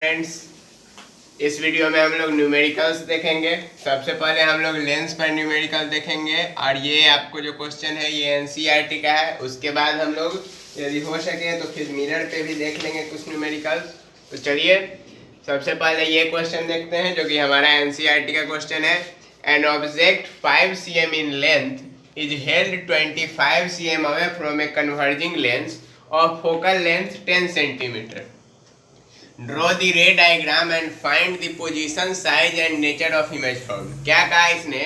Friends, इस video में हम लोग न्यूमेरिकल्स देखेंगे। सबसे पहले हम लोग लेंस पर न्यूमेरिकल देखेंगे और ये आपको जो क्वेश्चन है ये एनसीईआरटी का है। उसके बाद हम लोग यदि हो सके तो फिर मिरर पे भी देख लेंगे कुछ न्यूमेरिकल्स। तो चलिए सबसे पहले ये क्वेश्चन देखते हैं जो कि हमारा एनसीईआरटी का क्वेश्चन है। An object 5 cm in length is held 25 cm away from a converging lens of focal length 10 centimetre. Draw the रे diagram and find the position, size and nature of image found. क्या कहा इसने?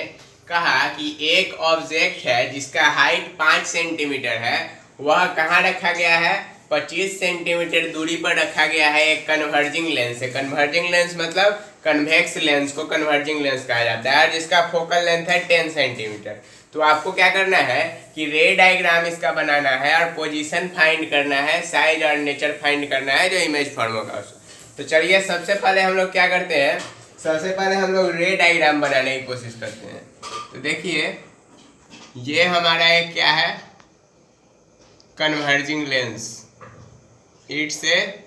कहा कि एक object है जिसका height 5 centimetre है, वह कहाँ रखा गया है? 25 सेंटीमीटर दूरी पर रखा गया है एक कन्वर्जिंग लेंस से। कन्वर्जिंग लेंस मतलब कन्वेक्स लेंस को कन्वर्जिंग लेंस कहा जाता है, और जिसका फोकल लेंथ है 10 सेंटीमीटर। तो आपको क्या करना है कि रे डायग्राम इसका बनाना है और पोजीशन फाइंड करना है, साइज और नेचर फाइंड करना है जो इमेज फॉर्म होगा उसको। तो चलिए सबसे पहले हम लोग क्या करते हैं, सबसे पहले हम लोग रे डायग्राम बनाने की कोशिश करते हैं। तो देखिए ये हमारा एक क्या है, converging lens, it's a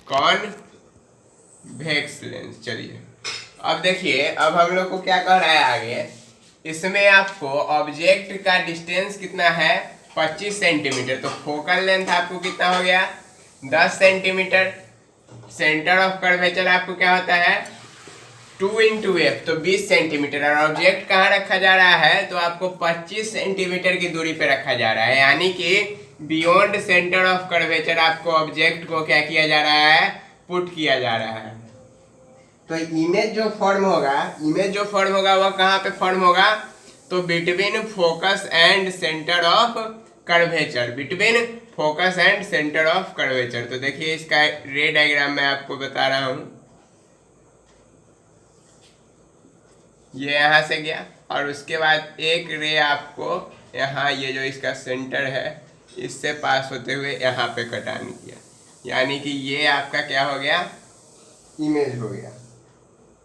convex lens. चलिए अब देखिए, अब हम लोग को क्या कह रहा है आगे, इसमें आपको ऑब्जेक्ट का डिस्टेंस कितना है? 25 सेंटीमीटर। तो फोकल लेंथ आपको कितना हो गया? 10 सेंटीमीटर। सेंटर ऑफ कर्वेचर आपको क्या होता है? 2 × f, तो 20 सेंटीमीटर। और ऑब्जेक्ट कहाँ रखा जा रहा है? तो आपको 25 सेंटीमीटर की दूरी पे रखा जा रहा है, यानी कि बियॉन्ड सेंटर ऑफ कर्वेचर आपको ऑब्जेक्ट को क्या किया जा रहा है? पुट किया जा रहा है। तो इमेज जो फॉर्म होगा वह कहाँ पे फॉर्म होगा? तो between focus and centre of curvature, between focus and centre of curvature. तो देखिए इसका रे डायग्राम मैं आपको बता रहा हूं। ये यहां से गया और उसके बाद एक रे आपको यहाँ, ये जो इसका सेंटर है इससे पास होते हुए यहाँ पे कटान किया, यानी कि ये आपका क्या हो गया? इमेज हो गया।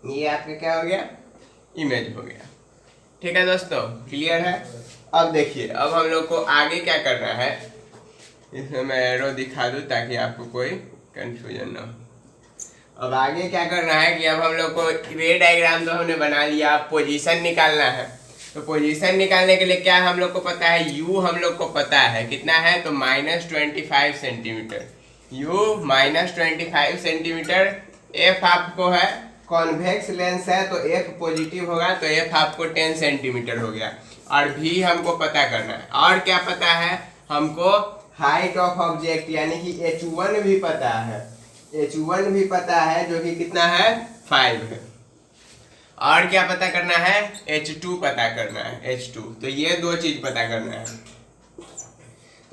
ये आपका क्या हो गया? इमेज हो गया। ठीक है दोस्तों, क्लियर है? अब देखिए, अब हम लोग को आगे क्या करना है, इसमें मैं एरो दिखा दूं ताकि आपको कोई कंफ्यूजन ना हो। अब आगे क्या करना है कि अब हम लोग को रे डायग्राम तो हमने बना लिया, पोजीशन निकालना है। तो पोजीशन निकालने के लिए क्या हम लोग को पता है? यू हम लोग को पता है कितना है? तो -25 सेंटीमीटर। You -25 centimetre. एफ आपको है, कॉन्वेक्स लेंस है तो एफ पॉजिटिव होगा, तो एफ आपको 10 सेंटीमीटर हो गया। और भी हमको पता करना है। और क्या पता है हमको? हाइट ऑफ ऑब्जेक्ट, यानी कि h1 भी पता है, h1 भी पता है जो कि कितना है? 5 है। और क्या पता करना है? h2 पता करना है, h2। तो ये दो चीज पता करना है।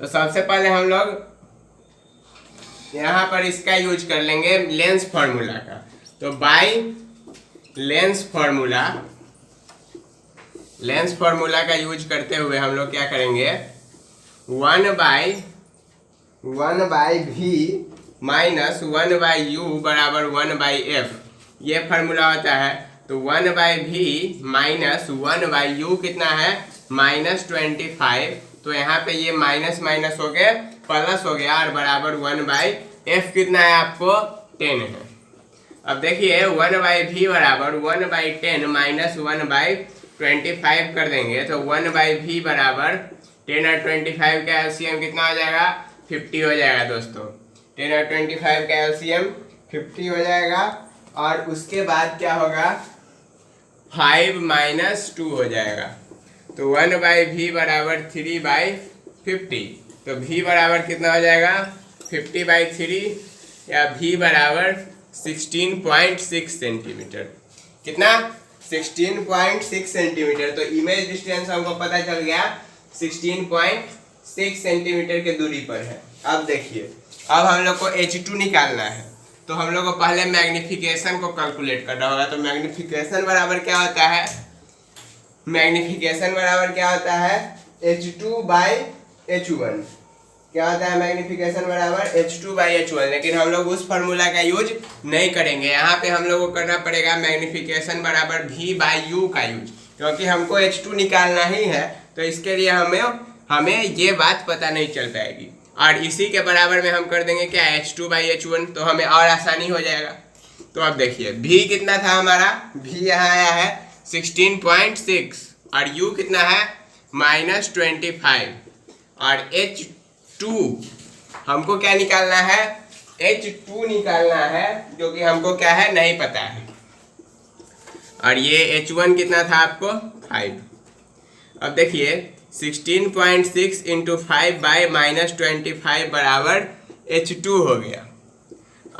तो सबसे पहले हम लोग यहाँ पर इसका यूज कर लेंगे लेंस फॉर्मूला का। तो बाय लेंस फॉर्मूला का यूज करते हुए हम लोग क्या करेंगे? 1/v माइनस 1/u बराबर 1/f, ये फार्मूला होता है। तो 1/v माइनस 1/u कितना है? -25। तो यहाँ पे ये माइनस माइनस हो गया प्लस हो गया और बराबर 1/f कितना है आपको? 10 है। अब देखिए 1/v बराबर 1/10 माइनस 1/25 कर देंगे तो 1/v बराबर 10 और 25 का एलसीएम कितना हो जाएगा? 50 हो जाएगा दोस्तों। 10 और 25 का एलसीएम 50 हो जाएगा। और उसके बाद क्या होगा? 5 - 2 हो जाएगा। तो 1/v बराबर 3/50। तो v बराबर कितना हो जाएगा? 50/3, या v बराबर 16.6 सेंटीमीटर। कितना? 16.6 सेंटीमीटर। तो इमेज डिस्टेंस हमको पता चल गया 16.6 सेंटीमीटर के दूरी पर है। अब देखिए, अब हम लोग को h2 निकालना है। तो हम लोग को पहले मैग्निफिकेशन को कैलकुलेट करना होगा। तो मैग्निफिकेशन बराबर क्या होता है? मैग्निफिकेशन बराबर क्या होता है? h2/h1। क्या होता है मैग्निफिकेशन बराबर? h2/h1। लेकिन हम लोग उस फार्मूला का यूज नहीं करेंगे। यहाँ पे हम लोग को करना पड़ेगा मैग्निफिकेशन बराबर v/u का यूज, क्योंकि हमको h2 निकालना ही है। तो इसके लिए हमें ये बात पता नहीं चल पाएगी। और इसी के बराबर में हम कर देंगे क्या, H2/H1, तो हमें और आसानी हो जाएगा। तो अब देखिए V कितना था हमारा, V यहाँ आया है 16.6 और U कितना है -25 और H2 हमको क्या निकालना है, H2 निकालना है, जो कि हमको क्या है नहीं पता है। और ये H1 कितना था आपको 5। अब देखिए 16.6 इंटू 5 बाई -25 बराबर H2 हो गया।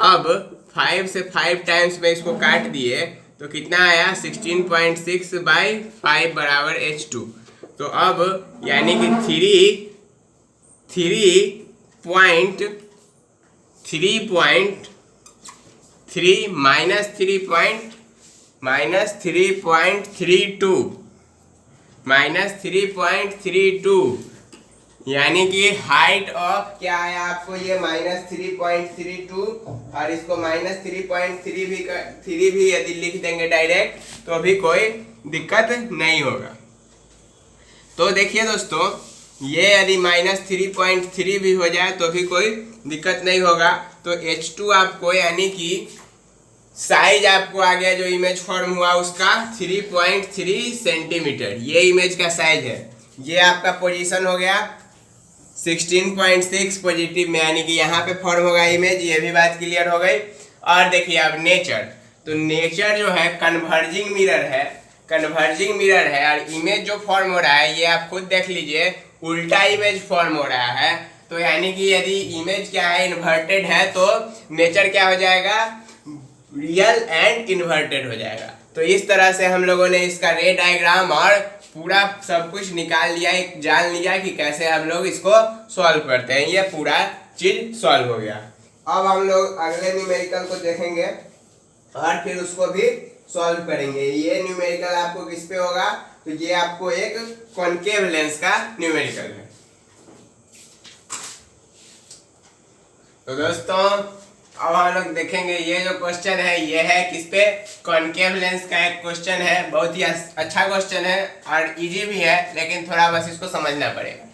अब 5 से 5 टाइम्स में इसको काट दिए तो कितना आया, 16.6 बाई 5 बराबर H2। तो अब यानी कि 3.32 यानी कि हाइट ऑफ क्या आया आपको, ये -3.32 और इसको -3.3 भी यदि लिख देंगे डायरेक्ट तो भी कोई दिक्कत नहीं होगा। तो देखिए दोस्तों, ये यदि -3.3 भी हो जाए तो भी कोई दिक्कत नहीं होगा। तो H2 आपको यानी कि साइज आपको आ गया, जो इमेज फॉर्म हुआ उसका 3.3 सेंटीमीटर, ये इमेज का साइज है। ये आपका पोजीशन हो गया 16.6 पॉजिटिव में, यानी कि यहाँ पे फॉर्म होगा इमेज, ये भी बात क्लियर हो गई। और देखिए अब नेचर, तो नेचर जो है कन्वर्जिंग मिरर है, कन्वर्जिंग मिरर है और इमेज जो फॉर्म हो रहा है ये आप खुद देख लीजिए, उल्टा इमेज फॉर्म हो रहा है। तो यानी कि यदि इमेज क्या है इन्वर्टेड है तो नेचर क्या हो जाएगा, रियल एंड इन्वर्टेड हो जाएगा। तो इस तरह से हम लोगों ने इसका रे डायग्राम और पूरा सब कुछ निकाल लिया, एक जान लिया कि कैसे हम लोग इसको सॉल्व करते हैं। ये पूरा चीज सॉल्व हो गया। अब हम लोग अगले न्यूमेरिकल को देखेंगे और फिर उसको भी सॉल्व करेंगे। ये न्यूमेरिकल आपको किस पे होगा, तो ये आपको एक कॉनकेव लेंस का न्यूमेरिकल है। तो दोस्तों अब हम लोग देखेंगे ये जो क्वेश्चन है ये है किस पे, कॉनकेव लेंस का एक क्वेश्चन है। बहुत ही अच्छा क्वेश्चन है और इजी भी है, लेकिन थोड़ा बस इसको समझना पड़ेगा।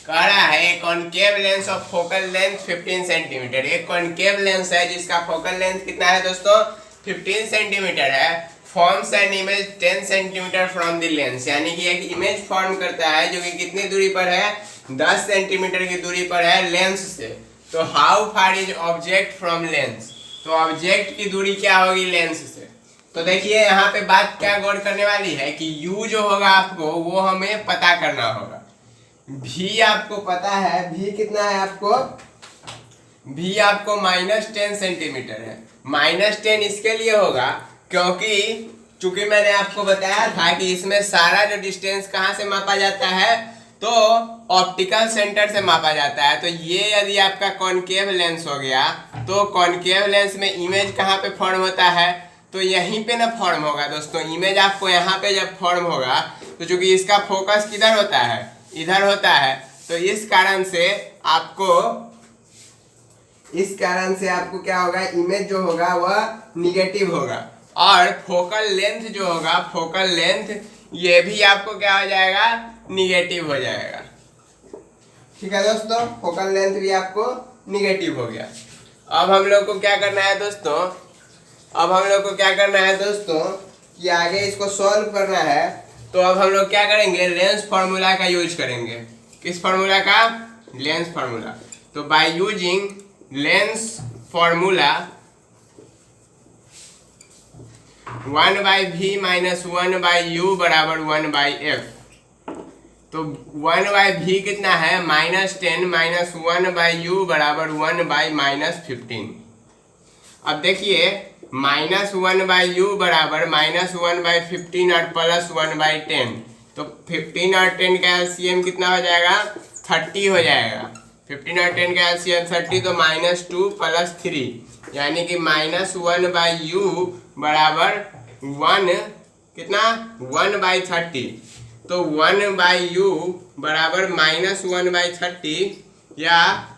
कह रहा है concave lens of focal length 15 centimetre. एक कॉनकेव लेंस है जिसका फोकल लेंथ कितना है दोस्तों, 15 सेंटीमीटर है। Forms an image 10 centimetre from the lens, यानी कि एक इमेज फॉर्म करता है जो कि कितनी दूरी पर है, 10 सेंटीमीटर की दूरी पर है लेंस से। तो how far is object from lens, तो ऑब्जेक्ट की दूरी क्या होगी लेंस से। तो देखिए यहाँ पे बात क्या गौर करने वाली है कि U जो होगा आपको वो हमें पता करना होगा। V आपको पता है, V कितना है आपको, V आपको -10 सेंटीमीटर है। -10 इसके लिए होगा क्योंकि चूंकि मैंने आपको बताया था कि इसमें सारा जो डिस्टेंस कहाँ से मापा जाता है, तो ऑप्टिकल सेंटर से मापा जाता है। तो ये यदि आपका कॉनकेव लेंस हो गया तो कॉनकेव लेंस में इमेज कहाँ पे फॉर्म होता है, तो यहीं पे ना फॉर्म होगा दोस्तों। इमेज आपको यहाँ पे जब फॉर्म होगा तो चूंकि इसका फोकस किधर होता है, इधर होता है, तो इस कारण से आपको क्या होगा, इमेज जो होगा वह निगेटिव होगा। और फोकल लेंथ जो होगा, फोकल लेंथ ये भी आपको क्या हो जाएगा, निगेटिव हो जाएगा। ठीक है दोस्तों, फोकल लेंथ भी आपको निगेटिव हो गया। अब हम लोग को क्या करना है दोस्तों, कि आगे इसको सॉल्व करना है। तो अब हम लोग क्या करेंगे, लेंस फार्मूला का यूज करेंगे। किस फार्मूला का, लेंस फार्मूला। तो by using lens formula 1/v - 1/u बराबर 1/f। तो 1/v कितना है, -10 - 1/u बराबर 1/-15। अब देखिए -1/u बराबर -1/15 और +1/10, तो 15 और 10 का एलसीएम कितना हो जाएगा, 30 हो जाएगा। 15 और 10 का एलसीएम 30, तो -2 + 3 यानी कि -1/u बराबर 1 कितना, 1/30। तो 1/u बराबर -1/30 या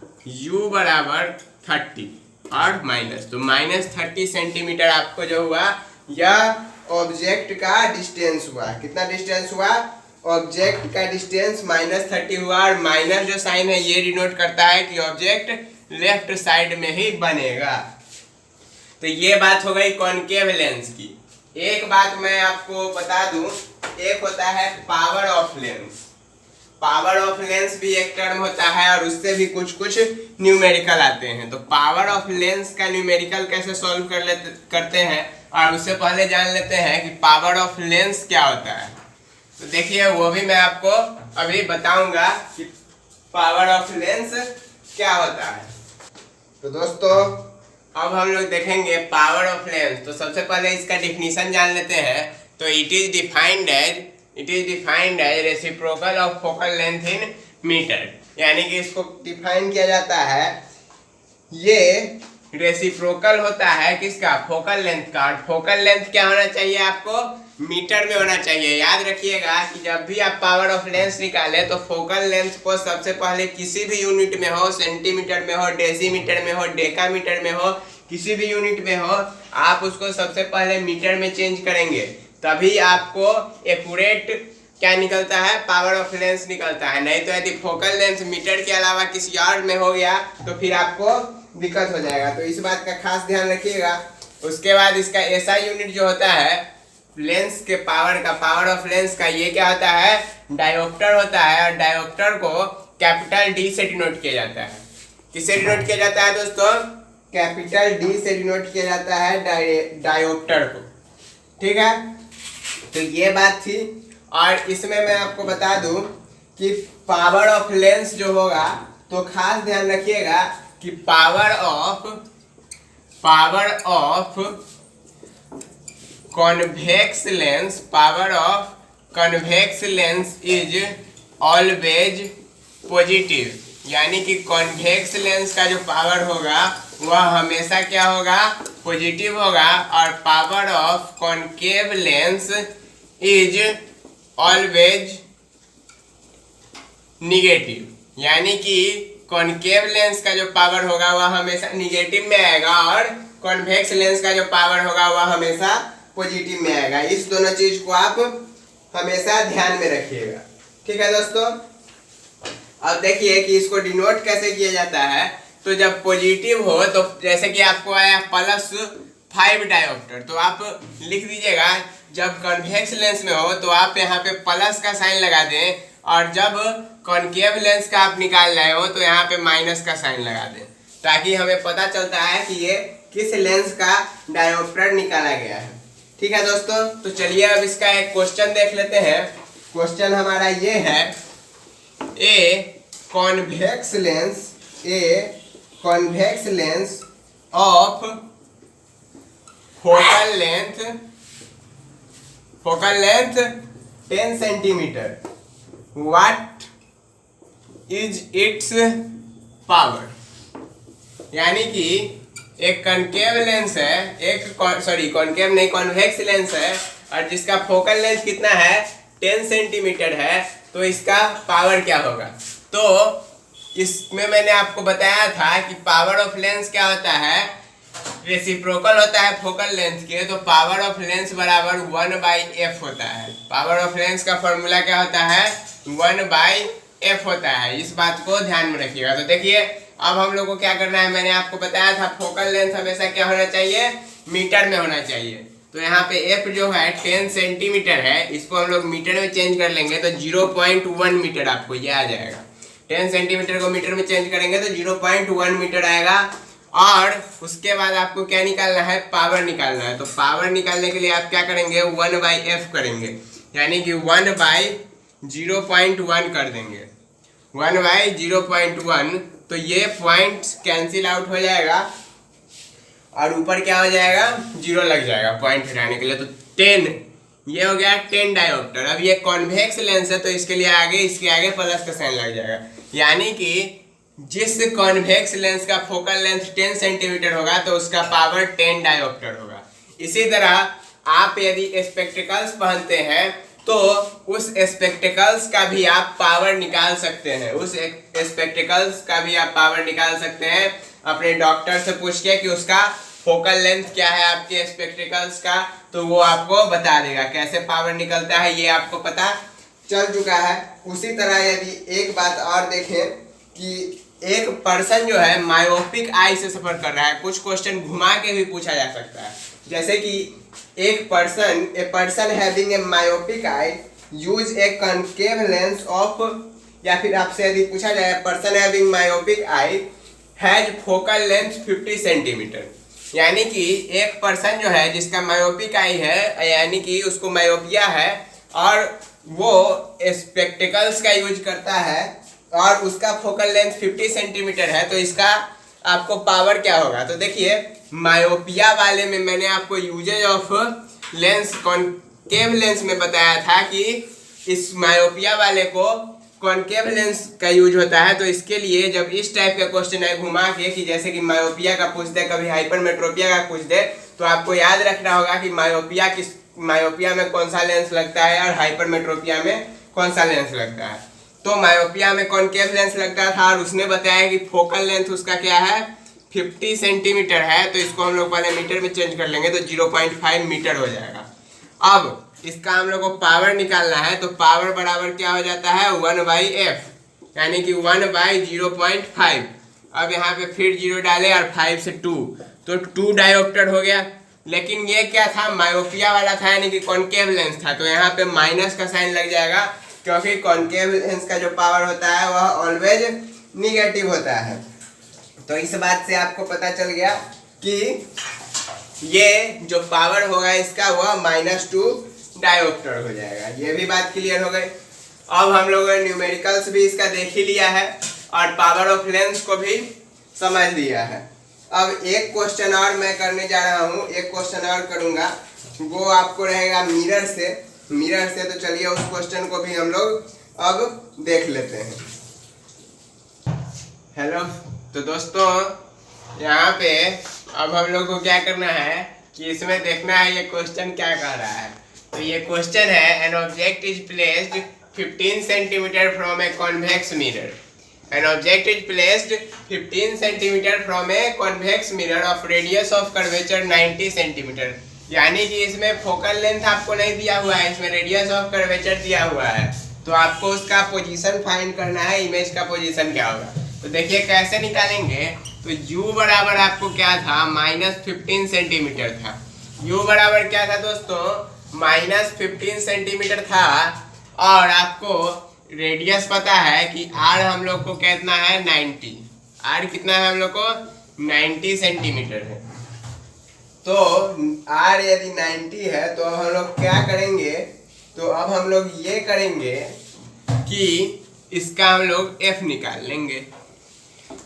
u बराबर 30 और माइनस, तो -30 सेंटीमीटर आपको जो हुआ यह ऑब्जेक्ट का डिस्टेंस हुआ। कितना डिस्टेंस हुआ, ऑब्जेक्ट का डिस्टेंस -30 हुआ, और माइनस जो साइन है ये डिनोट करता है कि ऑब्जेक्ट लेफ्ट साइड में ही बनेगा। तो ये बात हो गई कॉनकेव लेंस की। एक बात मैं आपको बता दूं, एक होता है power of lens. Power of lens भी एक टर्म होता है और उससे भी कुछ कुछ न्यूमेरिकल आते हैं। तो पावर ऑफ लेंस का न्यूमेरिकल कैसे सॉल्व करते हैं, और उससे पहले जान लेते हैं कि पावर ऑफ लेंस क्या होता है। तो देखिए वो भी मैं आपको अभी बताऊंगा कि पावर ऑफ लेंस क्या होता है। तो दोस्तों अब हम लोग देखेंगे पावर ऑफ लेंस। तो सबसे पहले इसका डिफिनीशन जान लेते हैं। तो it is defined as reciprocal of focal length in metre, यानी कि इसको डिफाइन किया जाता है, ये रेसिप्रोकल होता है किसका, फोकल लेंथ का। और फोकल लेंथ क्या होना चाहिए, आपको मीटर में होना चाहिए। याद रखिएगा कि जब भी आप पावर ऑफ लेंस निकाले तो फोकल लेंथ को सबसे पहले किसी भी यूनिट में हो, सेंटीमीटर में हो, डेसीमीटर में हो, डेकामीटर में हो, किसी भी यूनिट में हो, आप उसको सबसे पहले मीटर में चेंज करेंगे, तभी आपको एक्यूरेट क्या निकलता है, पावर ऑफ लेंस निकलता है। नहीं तो यदि फोकल लेंथ मीटर के अलावा किसी और में हो गया तो फिर आपको दिक्कत हो जाएगा। तो इस बात का खास ध्यान रखिएगा। उसके बाद इसका ऐसा यूनिट जो होता है लेंस के पावर का, पावर ऑफ लेंस का, ये क्या होता है, डायोप्टर होता है। और डायोप्टर को कैपिटल डी से डिनोट किया जाता है। किससे डिनोट किया जाता है दोस्तों, कैपिटल डी से डिनोट किया जाता है डायोप्टर को। ठीक है, तो ये बात थी। और इसमें मैं आपको बता दूं कि पावर ऑफ लेंस जो होगा, तो खास ध्यान रखिएगा कि power of convex lens, power of convex lens is always positive. यानी कि कॉन्वेक्स लेंस का जो पावर होगा वह हमेशा क्या होगा, पॉजिटिव होगा। और power of concave lens is always negative. यानी कि कॉनकेव लेंस का जो पावर होगा वह हमेशा निगेटिव में आएगा, और कॉन्वेक्स लेंस का जो पावर होगा वह हमेशा पॉजिटिव में आएगा। इस दोनों चीज को आप हमेशा ध्यान में रखिएगा। ठीक है दोस्तों, अब देखिए कि इसको डिनोट कैसे किया जाता है। तो जब पॉजिटिव हो, तो जैसे कि आपको आया +5 डायोप्टर, तो आप लिख दीजिएगा। जब कॉन्वेक्स लेंस में हो तो आप यहाँ पे प्लस का साइन लगा दें, और जब कॉनकेव लेंस का आप निकाल रहे हो तो यहाँ पे माइनस का साइन लगा दें, ताकि हमें पता चलता है कि ये किस लेंस का डायोप्टर निकाला गया है। ठीक है दोस्तों, तो चलिए अब इसका एक क्वेश्चन देख लेते हैं। क्वेश्चन हमारा ये है, a convex lens of focal length 10 centimetre, what is it's power. यानी कि एक कॉनकेव लेंस है, कॉनकेव नहीं, कॉन्वेक्स लेंस है, और जिसका फोकल लेंथ कितना है, 10 सेंटीमीटर है। तो इसका पावर क्या होगा। तो इसमें मैंने आपको बताया था कि पावर ऑफ लेंस क्या होता है, रेसिप्रोकल होता है फोकल लेंथ के। तो पावर ऑफ लेंस बराबर 1/f होता है। पावर ऑफ लेंस का फॉर्मूला क्या होता है, 1/f होता है। इस बात को ध्यान में रखिएगा। तो देखिए अब हम लोग को क्या करना है, मैंने आपको बताया था फोकल लेंथ हमेशा क्या होना चाहिए, मीटर में होना चाहिए। तो यहाँ पे f जो है 10 सेंटीमीटर है, इसको हम लोग मीटर में चेंज कर लेंगे तो 0.1 मीटर आपको ये आ जाएगा। 10 सेंटीमीटर को मीटर में चेंज करेंगे तो 0.1 मीटर आएगा। और उसके बाद आपको क्या निकालना है, पावर निकालना है। तो पावर निकालने के लिए आप क्या करेंगे, 1/f करेंगे, यानी कि 1/0.1 कर देंगे, 1/0.1। तो ये पॉइंट कैंसिल आउट हो जाएगा और ऊपर क्या हो जाएगा, 0 लग जाएगा पॉइंट हटाने के लिए। तो 10 ये हो गया 10 डायोप्टर। अब ये कॉन्वेक्स लेंस है तो इसके लिए इसके आगे प्लस का साइन लग जाएगा। यानी कि जिस कॉन्वेक्स लेंस का फोकल लेंथ 10 सेंटीमीटर होगा तो उसका पावर 10 डायोप्टर होगा। इसी तरह आप यदि स्पेक्टिकल्स पहनते हैं तो उस स्पेक्टिकल्स का भी आप पावर निकाल सकते हैं। उस स्पेक्टिकल्स का भी आप पावर निकाल सकते हैं अपने डॉक्टर से पूछ के कि उसका फोकल लेंथ क्या है आपके स्पेक्टिकल्स का, तो वो आपको बता देगा। कैसे पावर निकलता है ये आपको पता चल चुका है। उसी तरह यदि एक बात और देखें कि एक पर्सन जो है मायोपिक आई से सफर कर रहा है, कुछ क्वेश्चन घुमा के भी पूछा जा सकता है, जैसे कि एक person, a person having a myopic eye use A concave lens of, या फिर आपसे यदि पूछा जाए person having myopic I has focal length 50 centimetre, यानी कि एक पर्सन जो है जिसका मायोपिक आई है, यानी कि उसको मायोपिया है और वो स्पेक्टिकल्स का यूज करता है और उसका फोकल लेंथ 50 सेंटीमीटर है, तो इसका आपको पावर क्या होगा। तो देखिए मायोपिया वाले में मैंने आपको usages of lens concave lens में बताया था कि इस मायोपिया वाले को कॉनकेव लेंस का यूज होता है। तो इसके लिए जब इस टाइप का क्वेश्चन है घुमा के कि जैसे कि मायोपिया का पूछ दे, कभी हाइपरमेट्रोपिया का पूछ दे, तो आपको याद रखना होगा कि मायोपिया में कौन सा लेंस लगता है और हाइपरमेट्रोपिया में कौन सा लेंस लगता है। तो मायोपिया में कॉनकेव लेंस लगता था और उसने बताया कि फोकल लेंथ उसका क्या है 50 सेंटीमीटर है, तो इसको हम लोग पहले मीटर में चेंज कर लेंगे तो 0.5 मीटर हो जाएगा। अब इसका हम लोग को पावर निकालना है, तो पावर बराबर क्या हो जाता है 1/f, यानी कि 1/0.5। अब यहाँ पे फिर 0 डाले और 5 से 2, तो 2 डायोप्टर हो गया। लेकिन ये क्या था, मायोपिया वाला था, यानी कि कॉनकेव लेंस था, तो यहाँ पे माइनस का साइन लग जाएगा, क्योंकि कॉनकेव लेंस का जो पावर होता है वह ऑलवेज निगेटिव होता है। तो इस बात से आपको पता चल गया कि ये जो पावर होगा इसका वह -2 डायोप्टर हो जाएगा। ये भी बात क्लियर हो गई। अब हम लोगों ने न्यूमेरिकल्स भी इसका देख ही लिया है और पावर ऑफ लेंस को भी समझ लिया है। अब एक क्वेश्चन और मैं करने जा रहा हूँ, एक क्वेश्चन और करूँगा, वो आपको रहेगा मिरर से। तो चलिए उस क्वेश्चन को भी हम लोग अब देख लेते हैं। हेलो, तो दोस्तों यहाँ पे अब हम लोग को क्या करना है कि इसमें देखना है ये क्वेश्चन क्या कह रहा है। तो ये क्वेश्चन है, an object is placed 15 centimetre from a convex mirror. An object is placed 15 centimetre from a convex mirror of radius of curvature 90 centimetre. यानी कि इसमें फोकल लेंथ आपको नहीं दिया हुआ है, इसमें रेडियस ऑफ कर्वेचर दिया हुआ है, तो आपको उसका पोजीशन फाइंड करना है, इमेज का पोजीशन क्या होगा। तो देखिए कैसे निकालेंगे। तो u बराबर आपको क्या था -15 सेंटीमीटर था। u बराबर क्या था दोस्तों -15 सेंटीमीटर था, और आपको रेडियस पता है कि r हम लोग को कितना है 90, r कितना है हम लोग को 90 सेंटीमीटर है। तो r यदि 90 है तो अब हम लोग क्या करेंगे, तो अब हम लोग ये करेंगे कि इसका हम लोग f निकाल लेंगे।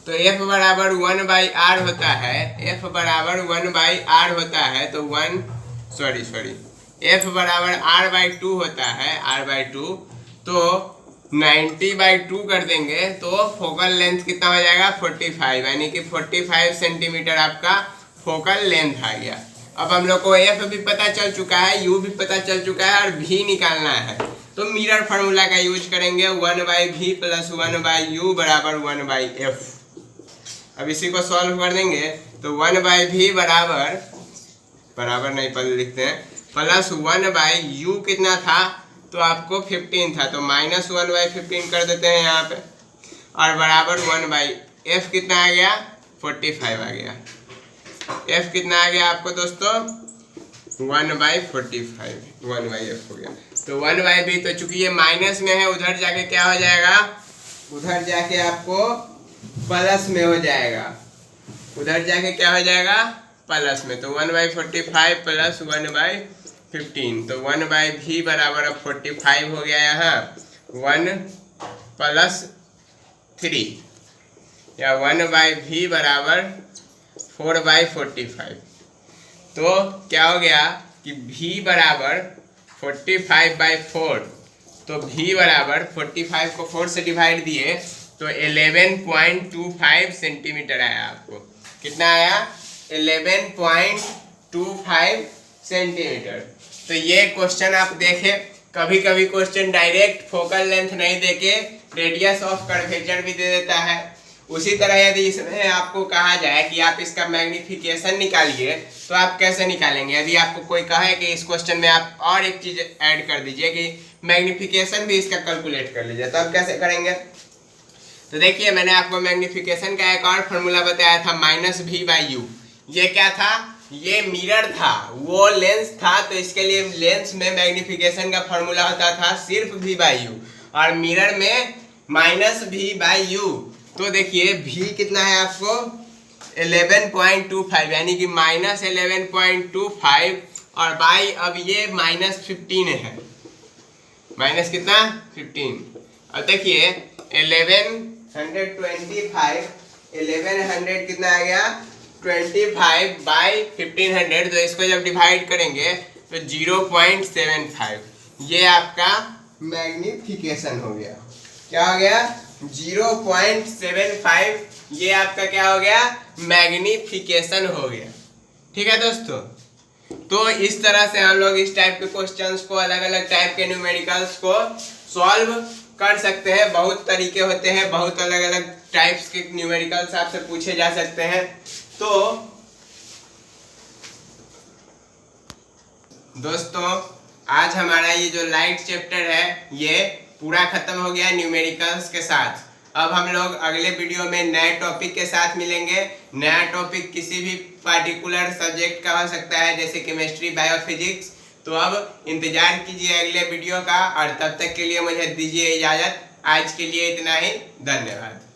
तो f बराबर 1/r होता है, f बराबर 1/r होता है, तो f बराबर r/2 होता है, r/2। तो 90/2 कर देंगे तो फोकल लेंथ कितना हो जाएगा 45, यानी कि 45 सेंटीमीटर आपका फोकल लेंथ आ गया। अब हम लोग को f भी पता चल चुका है, u भी पता चल चुका है और v निकालना है। तो मिरर फार्मूला का यूज करेंगे, 1/v + 1/u बराबर 1/f। अब इसी को सॉल्व कर देंगे तो 1/v बराबर नहीं पहले लिखते हैं, +1/u कितना था, तो आपको 15 था, तो -1/15 कर देते हैं यहाँ पे, और बराबर 1/f कितना आ गया 45 आ गया। f कितना आ गया आपको दोस्तों 1/45, 1/f हो गया। तो 1/v, तो चूंकि ये माइनस में है, उधर जाके क्या हो जाएगा, उधर जाके आपको प्लस में हो जाएगा, उधर जाके क्या हो जाएगा प्लस में। तो 1/45 + 1/15, तो 1/v बराबर अब 45 हो गया यहाँ, 1 + 3, या 1/v बराबर 4/45। तो क्या हो गया कि v बराबर 45/4, तो v बराबर 45 को 4 से डिवाइड दिए तो 11.25 सेंटीमीटर आया। आपको कितना आया 11.25 सेंटीमीटर। तो ये क्वेश्चन आप देखें, कभी कभी क्वेश्चन डायरेक्ट फोकल लेंथ नहीं देके रेडियस ऑफ कर्वेचर भी दे देता है, उसी तरह यदि इसमें आपको कहा जाए कि आप इसका मैग्निफिकेशन निकालिए तो आप कैसे निकालेंगे। यदि आपको कोई कहे कि इस क्वेश्चन में आप और एक चीज ऐड कर दीजिए कि मैग्निफिकेशन भी इसका कैलकुलेट कर लीजिए, तो आप कैसे करेंगे। तो देखिए मैंने आपको मैग्निफिकेशन का एक और फॉर्मूला बताया था -v/u। ये क्या था, ये मिरर था, वो लेंस था, तो इसके लिए लेंस में मैग्निफिकेशन का फॉर्मूला होता था सिर्फ v/u और मिरर में -v/u। तो देखिए v कितना है आपको 11.25 यानी कि -11.25 और बाई अब ये -15 है, माइनस कितना 15। अब देखिए 1100 कितना आ गया 25/1500, तो इसको जब डिवाइड करेंगे तो 0.75 ये आपका मैग्निफिकेशन हो गया। क्या हो गया 0.75, ये आपका क्या हो गया मैग्निफिकेशन हो गया। ठीक है दोस्तों, तो इस तरह से हम लोग इस टाइप के क्वेश्चंस को, अलग अलग टाइप के न्यूमेरिकल्स को सॉल्व कर सकते हैं। बहुत तरीके होते हैं, बहुत अलग अलग टाइप्स के न्यूमेरिकल्स आपसे पूछे जा सकते हैं। तो दोस्तों आज हमारा ये जो लाइट चैप्टर है ये पूरा खत्म हो गया न्यूमेरिकल्स के साथ। अब हम लोग अगले वीडियो में नए टॉपिक के साथ मिलेंगे। नया टॉपिक किसी भी पार्टिकुलर सब्जेक्ट का हो सकता है, जैसे केमिस्ट्री, बायोफिजिक्स। तो अब इंतजार कीजिए अगले वीडियो का, और तब तक के लिए मुझे दीजिए इजाजत। आज के लिए इतना ही, धन्यवाद।